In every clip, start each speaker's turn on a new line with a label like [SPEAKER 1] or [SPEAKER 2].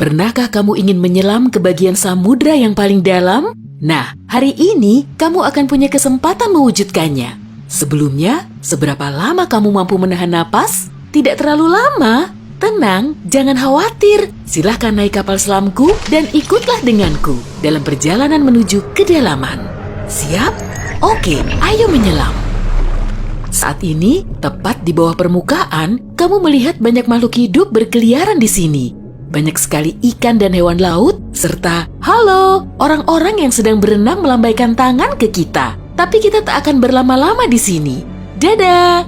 [SPEAKER 1] Pernahkah kamu ingin menyelam ke bagian samudra yang paling dalam? Nah, hari ini kamu akan punya kesempatan mewujudkannya. Sebelumnya, seberapa lama kamu mampu menahan napas? Tidak terlalu lama. Tenang, jangan khawatir. Silahkan naik kapal selamku dan ikutlah denganku dalam perjalanan menuju kedalaman. Siap? Oke, ayo menyelam. Saat ini, tepat di bawah permukaan, kamu melihat banyak makhluk hidup berkeliaran di sini. Banyak sekali ikan dan hewan laut, serta halo, orang-orang yang sedang berenang melambaikan tangan ke kita. Tapi kita tak akan berlama-lama di sini. Dadah!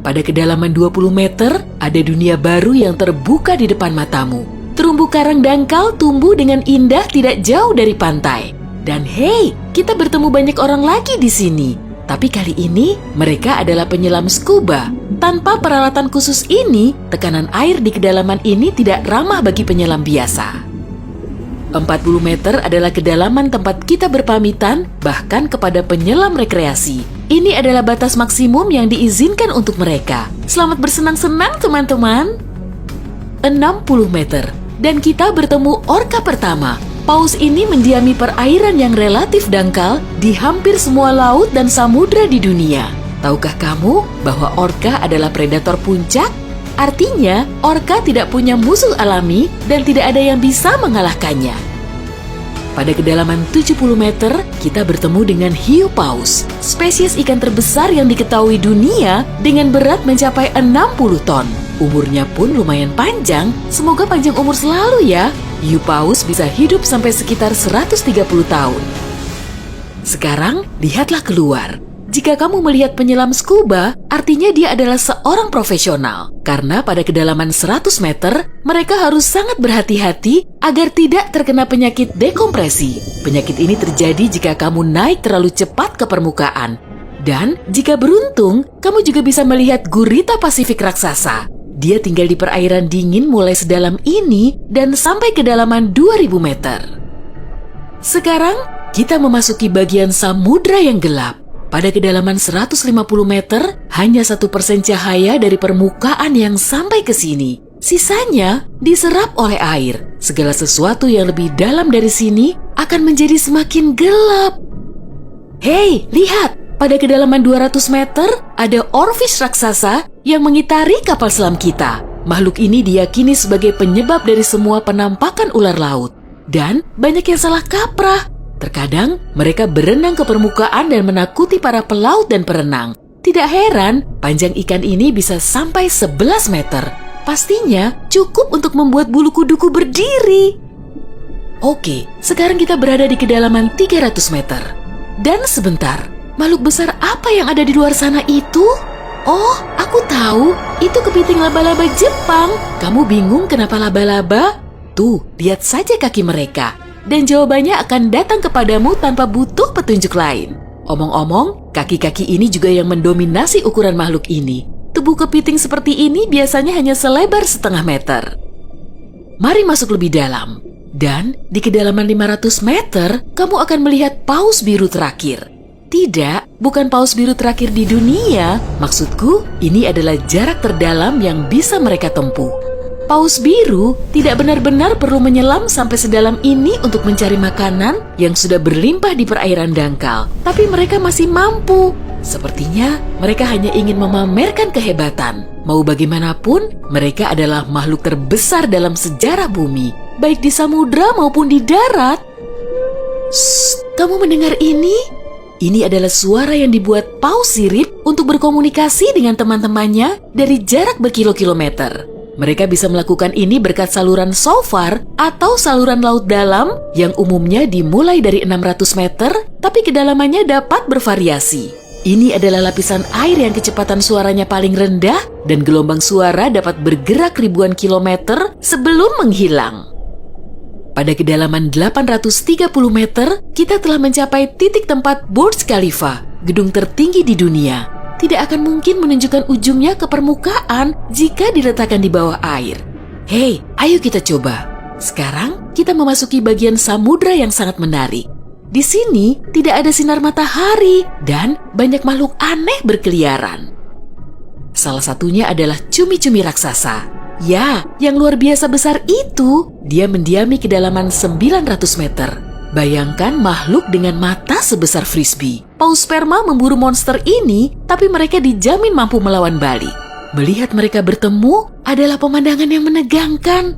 [SPEAKER 1] Pada kedalaman 20 meter, ada dunia baru yang terbuka di depan matamu. Terumbu karang dangkal tumbuh dengan indah tidak jauh dari pantai. Dan hey, kita bertemu banyak orang lagi di sini. Tapi kali ini, mereka adalah penyelam scuba. Tanpa peralatan khusus ini, tekanan air di kedalaman ini tidak ramah bagi penyelam biasa. 40 meter adalah kedalaman tempat kita berpamitan, bahkan kepada penyelam rekreasi. Ini adalah batas maksimum yang diizinkan untuk mereka. Selamat bersenang-senang, teman-teman. 60 meter, dan kita bertemu orka pertama. Paus ini mendiami perairan yang relatif dangkal di hampir semua laut dan samudra di dunia. Tahukah kamu bahwa orka adalah predator puncak? Artinya, orka tidak punya musuh alami dan tidak ada yang bisa mengalahkannya. Pada kedalaman 70 meter, kita bertemu dengan hiu paus, spesies ikan terbesar yang diketahui dunia dengan berat mencapai 60 ton. Umurnya pun lumayan panjang, semoga panjang umur selalu ya. Hiu paus bisa hidup sampai sekitar 130 tahun. Sekarang, lihatlah keluar. Jika kamu melihat penyelam scuba, artinya dia adalah seorang profesional. Karena pada kedalaman 100 meter, mereka harus sangat berhati-hati agar tidak terkena penyakit dekompresi. Penyakit ini terjadi jika kamu naik terlalu cepat ke permukaan. Dan jika beruntung, kamu juga bisa melihat gurita Pasifik raksasa. Dia tinggal di perairan dingin mulai sedalam ini dan sampai kedalaman 2000 meter. Sekarang, kita memasuki bagian samudra yang gelap. Pada kedalaman 150 meter, hanya 1% cahaya dari permukaan yang sampai ke sini. Sisanya diserap oleh air. Segala sesuatu yang lebih dalam dari sini akan menjadi semakin gelap. Hei, lihat! Pada kedalaman 200 meter, ada oarfish raksasa yang mengitari kapal selam kita. Makhluk ini diyakini sebagai penyebab dari semua penampakan ular laut. Dan banyak yang salah kaprah. Terkadang, mereka berenang ke permukaan dan menakuti para pelaut dan perenang. Tidak heran, panjang ikan ini bisa sampai 11 meter. Pastinya cukup untuk membuat bulu kuduku berdiri. Oke, sekarang kita berada di kedalaman 300 meter. Dan sebentar, makhluk besar apa yang ada di luar sana itu? Oh, aku tahu. Itu kepiting laba-laba Jepang. Kamu bingung kenapa laba-laba? Tuh, lihat saja kaki mereka. Dan jawabannya akan datang kepadamu tanpa butuh petunjuk lain. Omong-omong, kaki-kaki ini juga yang mendominasi ukuran makhluk ini. Tubuh kepiting seperti ini biasanya hanya selebar setengah meter. Mari masuk lebih dalam. Dan di kedalaman 500 meter, kamu akan melihat paus biru terakhir. Tidak, bukan paus biru terakhir di dunia. Maksudku, ini adalah jarak terdalam yang bisa mereka tempuh. Paus biru tidak benar-benar perlu menyelam sampai sedalam ini untuk mencari makanan yang sudah berlimpah di perairan dangkal. Tapi mereka masih mampu. Sepertinya mereka hanya ingin memamerkan kehebatan. Mau bagaimanapun, mereka adalah makhluk terbesar dalam sejarah bumi, baik di samudra maupun di darat. Shh, kamu mendengar ini? Ini adalah suara yang dibuat paus sirip untuk berkomunikasi dengan teman-temannya dari jarak berkilo-kilometer. Mereka bisa melakukan ini berkat saluran SOFAR atau saluran laut dalam yang umumnya dimulai dari 600 meter, tapi kedalamannya dapat bervariasi. Ini adalah lapisan air yang kecepatan suaranya paling rendah dan gelombang suara dapat bergerak ribuan kilometer sebelum menghilang. Pada kedalaman 830 meter, kita telah mencapai titik tempat Burj Khalifa, gedung tertinggi di dunia. Tidak akan mungkin menunjukkan ujungnya ke permukaan jika diletakkan di bawah air. Hei, ayo kita coba. Sekarang kita memasuki bagian samudra yang sangat menarik. Di sini tidak ada sinar matahari dan banyak makhluk aneh berkeliaran. Salah satunya adalah cumi-cumi raksasa. Ya, yang luar biasa besar itu. Dia mendiami kedalaman 900 meter. Bayangkan makhluk dengan mata sebesar frisbee. Paus sperma memburu monster ini, tapi mereka dijamin mampu melawan balik. Melihat mereka bertemu adalah pemandangan yang menegangkan.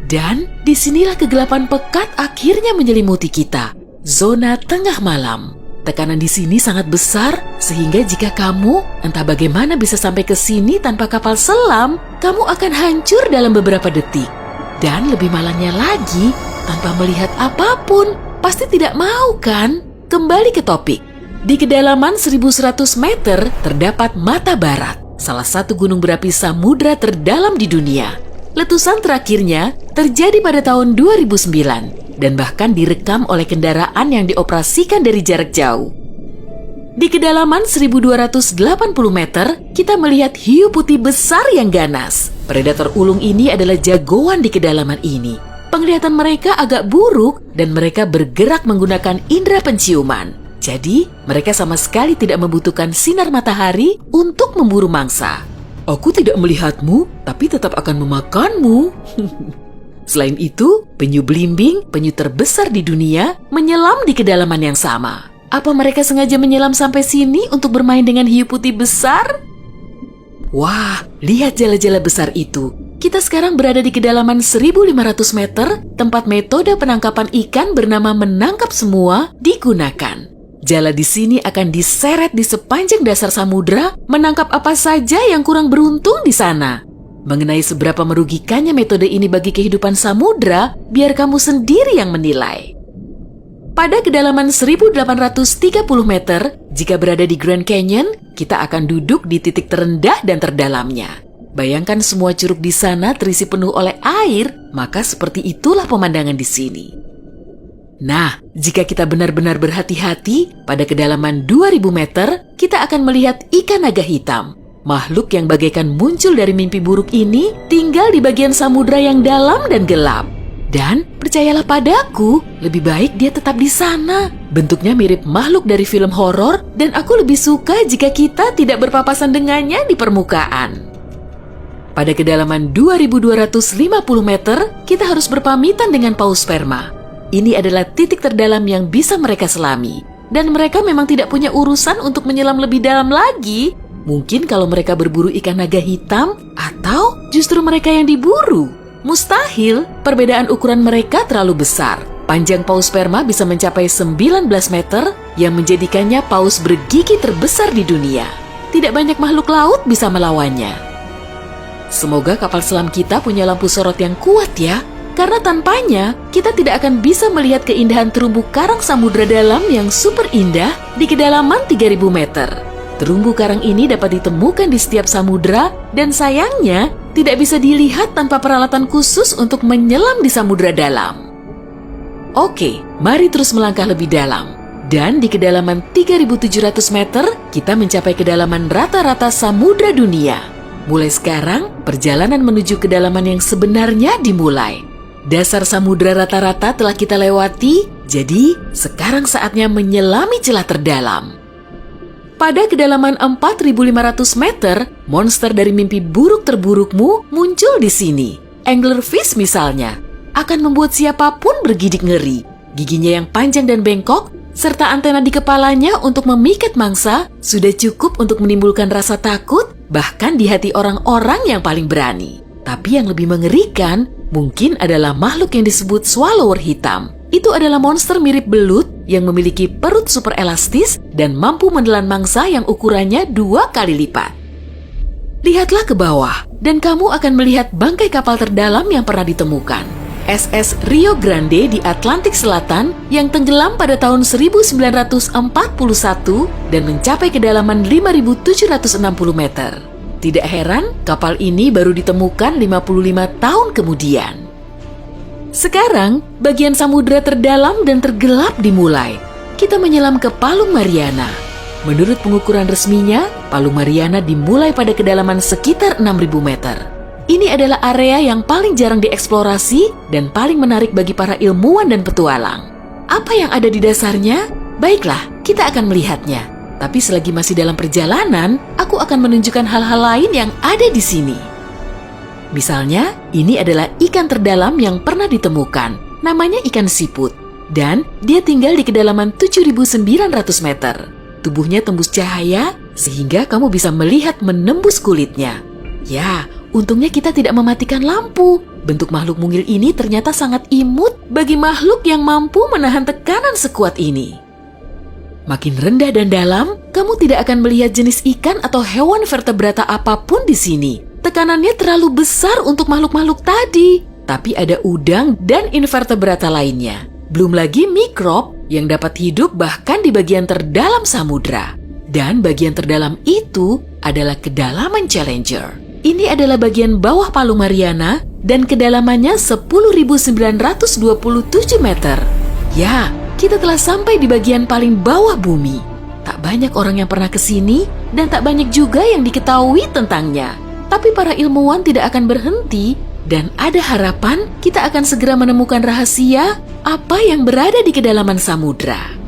[SPEAKER 1] Dan disinilah kegelapan pekat akhirnya menyelimuti kita. Zona tengah malam. Tekanan di sini sangat besar, sehingga jika kamu entah bagaimana bisa sampai ke sini tanpa kapal selam, kamu akan hancur dalam beberapa detik. Dan lebih malangnya lagi, tanpa melihat apapun, pasti tidak mau kan? Kembali ke topik. Di kedalaman 1100 meter terdapat Mata Barat, salah satu gunung berapi samudra terdalam di dunia. Letusan terakhirnya terjadi pada tahun 2009 dan bahkan direkam oleh kendaraan yang dioperasikan dari jarak jauh. Di kedalaman 1280 meter, kita melihat hiu putih besar yang ganas. Predator ulung ini adalah jagoan di kedalaman ini. Penglihatan mereka agak buruk dan mereka bergerak menggunakan indera penciuman. Jadi, mereka sama sekali tidak membutuhkan sinar matahari untuk memburu mangsa. Aku tidak melihatmu, tapi tetap akan memakanmu. Selain itu, penyu belimbing, penyu terbesar di dunia, menyelam di kedalaman yang sama. Apa mereka sengaja menyelam sampai sini untuk bermain dengan hiu putih besar? Wah, lihat jala-jala besar itu. Kita sekarang berada di kedalaman 1500 meter, tempat metode penangkapan ikan bernama menangkap semua digunakan. Jala di sini akan diseret di sepanjang dasar samudra, menangkap apa saja yang kurang beruntung di sana. Mengenai seberapa merugikannya metode ini bagi kehidupan samudra, biar kamu sendiri yang menilai. Pada kedalaman 1830 meter, jika berada di Grand Canyon, kita akan duduk di titik terendah dan terdalamnya. Bayangkan semua curug di sana terisi penuh oleh air, maka seperti itulah pemandangan di sini. Nah, jika kita benar-benar berhati-hati, pada kedalaman 2000 meter, kita akan melihat ikan naga hitam. Makhluk yang bagaikan muncul dari mimpi buruk ini tinggal di bagian samudra yang dalam dan gelap. Dan percayalah padaku, lebih baik dia tetap di sana. Bentuknya mirip makhluk dari film horor dan aku lebih suka jika kita tidak berpapasan dengannya di permukaan. Pada kedalaman 2250 meter, kita harus berpamitan dengan paus sperma. Ini adalah titik terdalam yang bisa mereka selami. Dan mereka memang tidak punya urusan untuk menyelam lebih dalam lagi. Mungkin kalau mereka berburu ikan naga hitam, atau justru mereka yang diburu. Mustahil, perbedaan ukuran mereka terlalu besar. Panjang paus sperma bisa mencapai 19 meter, yang menjadikannya paus bergigi terbesar di dunia. Tidak banyak makhluk laut bisa melawannya. Semoga kapal selam kita punya lampu sorot yang kuat ya, karena tanpanya kita tidak akan bisa melihat keindahan terumbu karang samudra dalam yang super indah di kedalaman 3000 meter. Terumbu karang ini dapat ditemukan di setiap samudra dan sayangnya tidak bisa dilihat tanpa peralatan khusus untuk menyelam di samudra dalam. Oke, mari terus melangkah lebih dalam. Dan di kedalaman 3.700 meter, kita mencapai kedalaman rata-rata samudra dunia. Mulai sekarang, perjalanan menuju kedalaman yang sebenarnya dimulai. Dasar samudra rata-rata telah kita lewati, jadi sekarang saatnya menyelami celah terdalam. Pada kedalaman 4.500 meter, monster dari mimpi buruk terburukmu muncul di sini. Anglerfish misalnya, akan membuat siapapun bergidik ngeri. Giginya yang panjang dan bengkok, serta antena di kepalanya untuk memikat mangsa, sudah cukup untuk menimbulkan rasa takut, bahkan di hati orang-orang yang paling berani. Tapi yang lebih mengerikan, mungkin adalah makhluk yang disebut swallower hitam. Itu adalah monster mirip belut yang memiliki perut super elastis dan mampu menelan mangsa yang ukurannya 2 kali lipat. Lihatlah ke bawah, dan kamu akan melihat bangkai kapal terdalam yang pernah ditemukan. SS Rio Grande di Atlantik Selatan yang tenggelam pada tahun 1941 dan mencapai kedalaman 5.760 meter. Tidak heran, kapal ini baru ditemukan 55 tahun kemudian. Sekarang, bagian samudra terdalam dan tergelap dimulai. Kita menyelam ke Palung Mariana. Menurut pengukuran resminya, Palung Mariana dimulai pada kedalaman sekitar 6.000 meter. Ini adalah area yang paling jarang dieksplorasi dan paling menarik bagi para ilmuwan dan petualang. Apa yang ada di dasarnya? Baiklah, kita akan melihatnya. Tapi selagi masih dalam perjalanan, aku akan menunjukkan hal-hal lain yang ada di sini. Misalnya, ini adalah ikan terdalam yang pernah ditemukan. Namanya ikan siput. Dan dia tinggal di kedalaman 7.900 meter. Tubuhnya tembus cahaya sehingga kamu bisa melihat menembus kulitnya. Ya, untungnya kita tidak mematikan lampu. Bentuk makhluk mungil ini ternyata sangat imut bagi makhluk yang mampu menahan tekanan sekuat ini. Makin rendah dan dalam, kamu tidak akan melihat jenis ikan atau hewan vertebrata apapun di sini. Tekanannya terlalu besar untuk makhluk-makhluk tadi. Tapi ada udang dan invertebrata lainnya. Belum lagi mikrob yang dapat hidup bahkan di bagian terdalam samudra. Dan bagian terdalam itu adalah kedalaman Challenger. Ini adalah bagian bawah Palu Mariana dan kedalamannya 10.927 meter. Ya, kita telah sampai di bagian paling bawah bumi. Tak banyak orang yang pernah ke sini dan tak banyak juga yang diketahui tentangnya. Tapi para ilmuwan tidak akan berhenti dan ada harapan kita akan segera menemukan rahasia apa yang berada di kedalaman samudra.